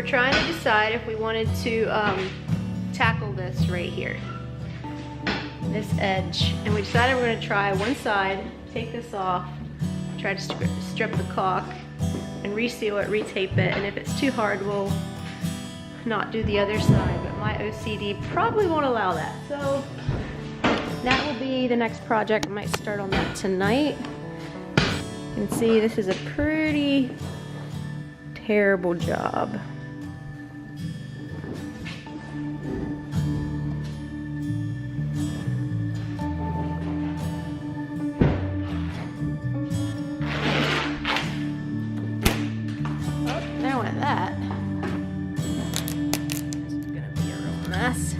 trying to decide if we wanted to tackle this right here, this edge. And we decided we're gonna try one side, take this off, try to strip the caulk, and reseal it, retape it, and if it's too hard, we'll not do the other side, but my OCD probably won't allow that. So that will be the next project. I might start on that tonight. You can see this is a pretty terrible job. Oh, there went that. This is gonna be a real mess.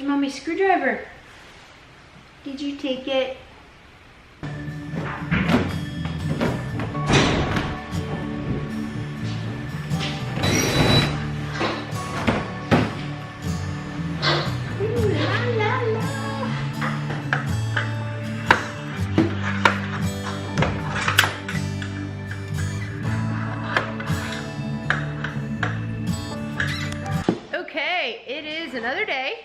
Mommy's screwdriver. Did you take it? Ooh, la, la, la. Okay, it is another day.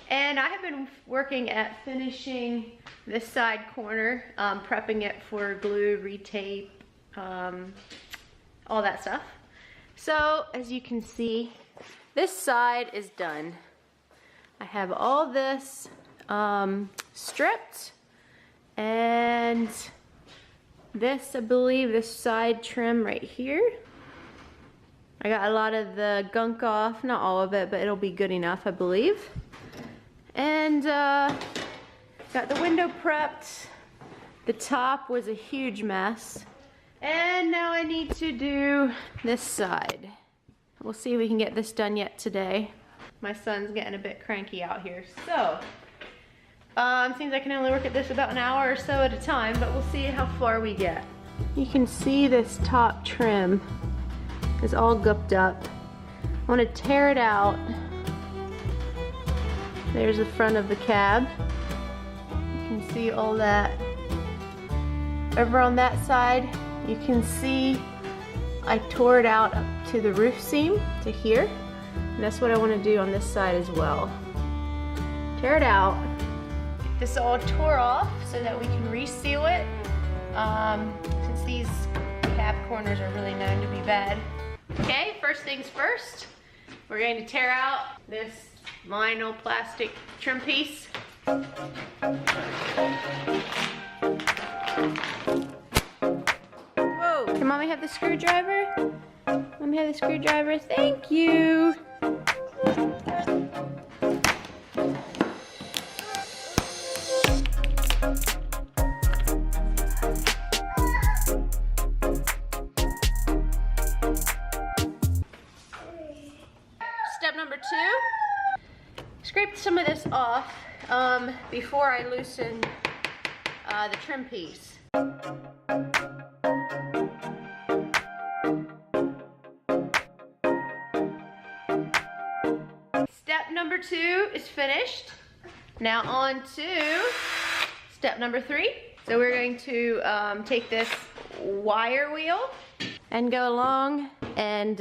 And I have been working at finishing this side corner, prepping it for glue, retape, all that stuff. So as you can see, this side is done. I have all this stripped, and this, I believe, this side trim right here. I got a lot of the gunk off, not all of it, but it'll be good enough, I believe. And got the window prepped. The top was a huge mess. And now I need to do this side. We'll see if we can get this done yet today. My son's getting a bit cranky out here. So, seems I can only work at this about an hour or so at a time, but we'll see how far we get. You can see this top trim is all gupped up. I want to tear it out. There's the front of the cab. You can see all that. Over on that side, you can see I tore it out up to the roof seam to here. And that's what I want to do on this side as well. Tear it out. Get this all tore off so that we can reseal it. Since these cab corners are really known to be bad. Okay, first things first. We're going to tear out this vinyl plastic trim piece. Whoa, can Mommy have the screwdriver? Mommy have the screwdriver, thank you. Step number 2, scrape some of this off before I loosen the trim piece. Step number 2 is finished. Now on to step number 3. So we're going to take this wire wheel and go along and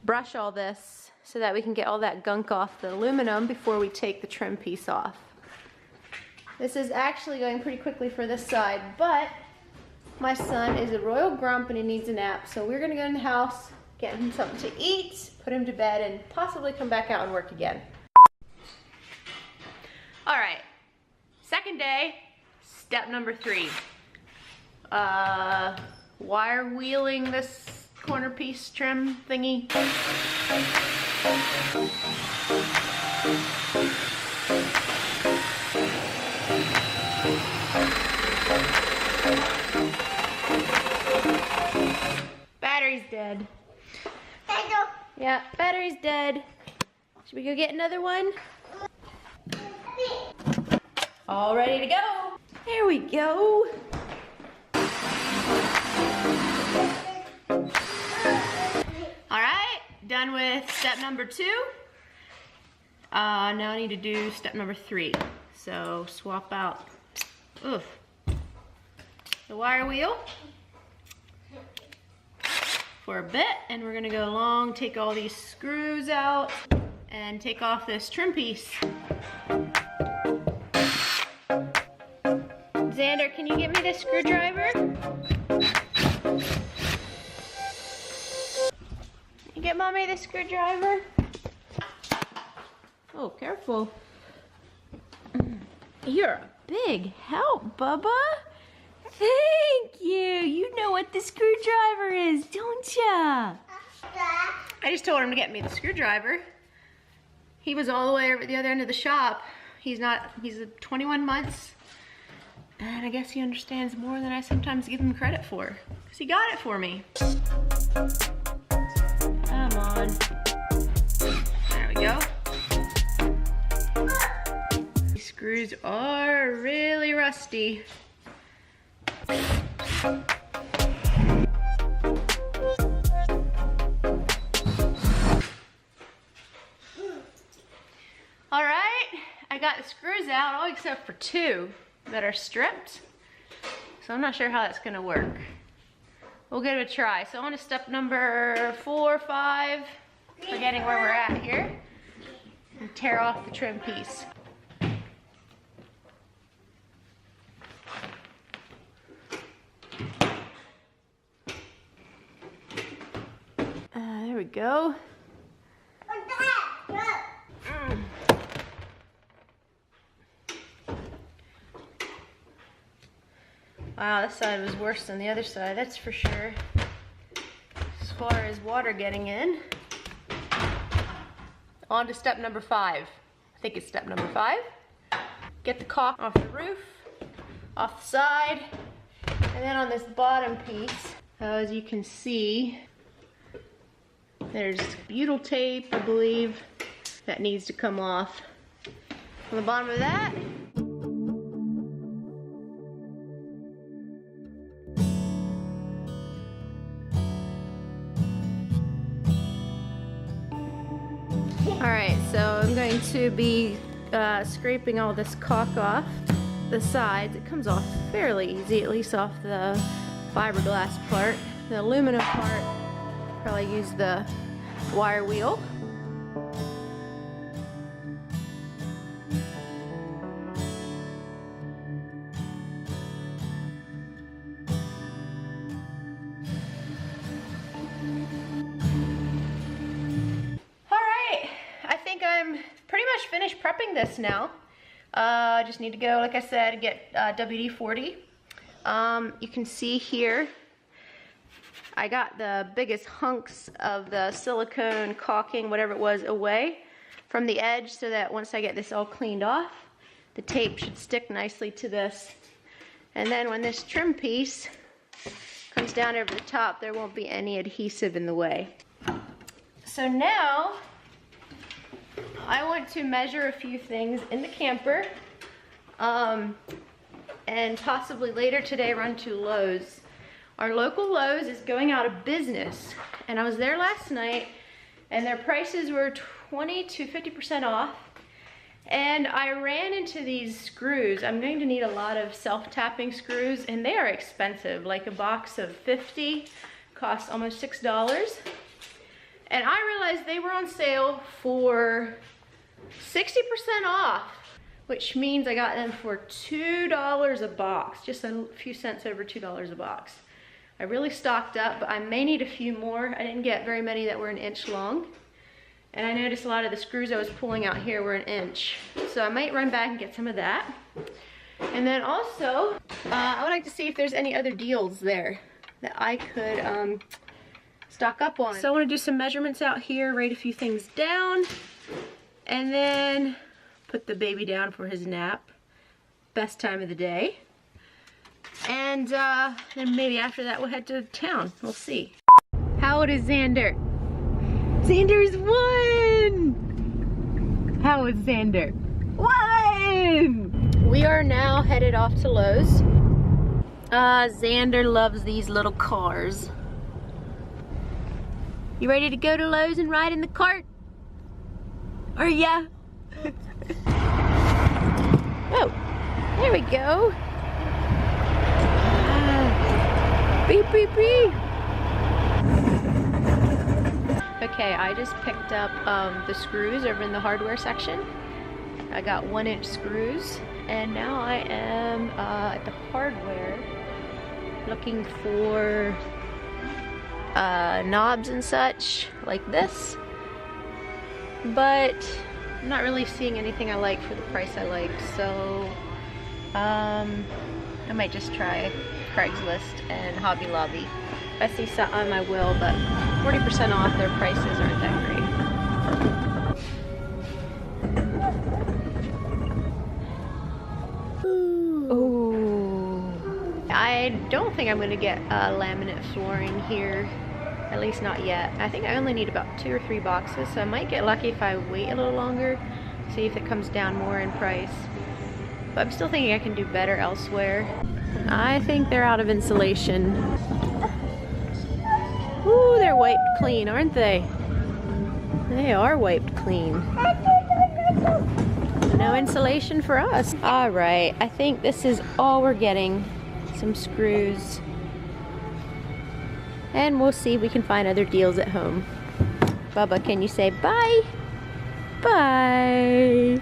brush all this so that we can get all that gunk off the aluminum before we take the trim piece off. This is actually going pretty quickly for this side, but my son is a royal grump and he needs a nap, so we're gonna go in the house, get him something to eat, put him to bed, and possibly come back out and work again. All right, second day, step number 3. Wire wheeling this corner piece trim thingy. Battery's dead. Yeah, battery's dead. Should we go get another one? All ready to go. There we go. done with step number 2. Now I need to do step number 3. So swap out the wire wheel for a bit, and we're gonna go along, take all these screws out, and take off this trim piece. Xander, can you get me the screwdriver? You get mommy the screwdriver? Oh, careful. You're a big help, Bubba. Thank you. You know what the screwdriver is, don't ya? I just told him to get me the screwdriver. He was all the way over at the other end of the shop. He's 21 months. And I guess he understands more than I sometimes give him credit for. Because he got it for me. Come on. There we go. These screws are really rusty. Alright, I got the screws out, all except for 2 that are stripped. So I'm not sure how that's gonna work. We'll give it a try. So on to step number 4, 5, forgetting where we're at here, and tear off the trim piece. There we go. Wow, this side was worse than the other side, that's for sure. As far as water getting in. On to step number 5. I think it's step number 5. Get the caulk off the roof, off the side, and then on this bottom piece, as you can see, there's butyl tape, I believe, that needs to come off. On the bottom of that, alright, so I'm going to be scraping all this caulk off the sides. It comes off fairly easy, at least off the fiberglass part. The aluminum part, probably use the wire wheel. I'm pretty much finished prepping this now. I just need to go, like I said, get WD-40. You can see here, I got the biggest hunks of the silicone caulking, whatever it was, away from the edge so that once I get this all cleaned off, the tape should stick nicely to this. And then when this trim piece comes down over the top, there won't be any adhesive in the way. So now, I want to measure a few things in the camper, and possibly later today run to Lowe's. Our local Lowe's is going out of business, and I was there last night, and their prices were 20 to 50% off, and I ran into these screws. I'm going to need a lot of self-tapping screws, and they are expensive. Like a box of 50 costs almost $6. And I realized they were on sale for 60% off, which means I got them for $2 a box, just a few cents over $2 a box. I really stocked up, but I may need a few more. I didn't get very many that were an inch long. And I noticed a lot of the screws I was pulling out here were an inch. So I might run back and get some of that. And then also, I would like to see if there's any other deals there that I could stock up on. So I want to do some measurements out here, write a few things down, and then put the baby down for his nap. Best time of the day. And then maybe after that we'll head to town. We'll see. How old is Xander? Xander's 1! How is Xander? 1! We are now headed off to Lowe's. Xander loves these little cars. You ready to go to Lowe's and ride in the cart? Are ya? Oh, there we go. Beep, beep, beep. Okay, I just picked up the screws over in the hardware section. I got 1-inch screws, and now I am at the hardware looking for knobs and such like this, but I'm not really seeing anything I like for the price I like, so I might just try Craigslist and Hobby Lobby. If I see something I will, but 40% off, their prices aren't that great. I don't think I'm going to get laminate flooring here, at least not yet. I think I only need about 2 or 3 boxes, so I might get lucky if I wait a little longer, see if it comes down more in price. But I'm still thinking I can do better elsewhere. I think they're out of insulation. Ooh, they're wiped clean, aren't they? They are wiped clean. No insulation for us. All right, I think this is all we're getting. Some screws, and we'll see if we can find other deals at home. Bubba, can you say bye? Bye.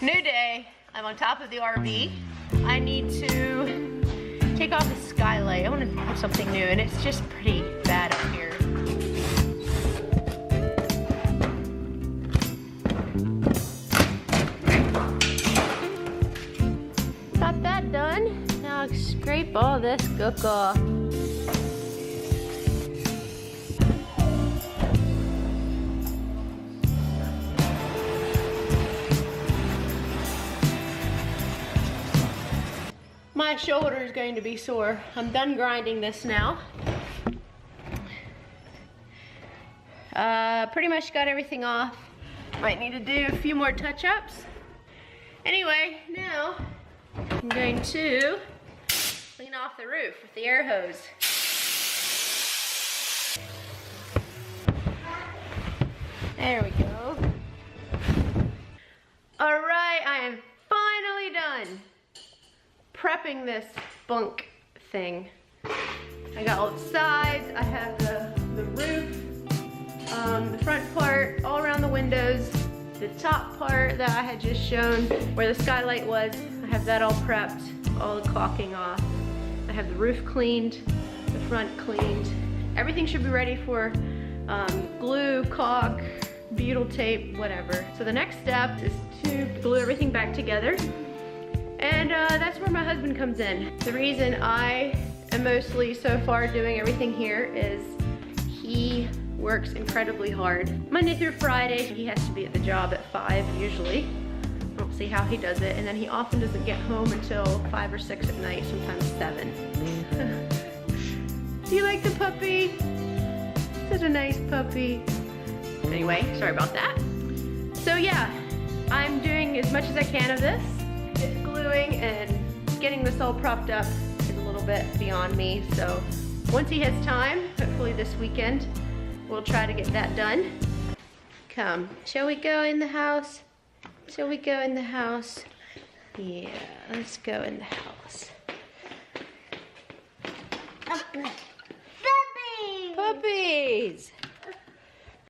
New day. I'm on top of the RV. I need to take off the skylight. I want to put something new, and it's just pretty bad up here. Got that done. Now scrape all this gook off. My shoulder is going to be sore. I'm done grinding this now. Pretty much got everything off. Might need to do a few more touch-ups. Anyway, now I'm going to clean off the roof with the air hose. There we go. All right, I am finally done prepping this bunk thing. I got all the sides, I have the roof, the front part, all around the windows, the top part that I had just shown where the skylight was, I have that all prepped, all the caulking off. I have the roof cleaned, the front cleaned. Everything should be ready for glue, caulk, butyl tape, whatever. So the next step is to glue everything back together. And that's where my husband comes in. The reason I am mostly so far doing everything here is he works incredibly hard. Monday through Friday, he has to be at the job at 5 usually. I don't see how he does it. And then he often doesn't get home until 5 or 6 at night, sometimes 7. Do you like the puppy? Such a nice puppy. Anyway, sorry about that. So yeah, I'm doing as much as I can of this. Just gluing and getting this all propped up is a little bit beyond me. So once he has time, hopefully this weekend, we'll try to get that done. Come, shall we go in the house? Shall we go in the house? Yeah, let's go in the house.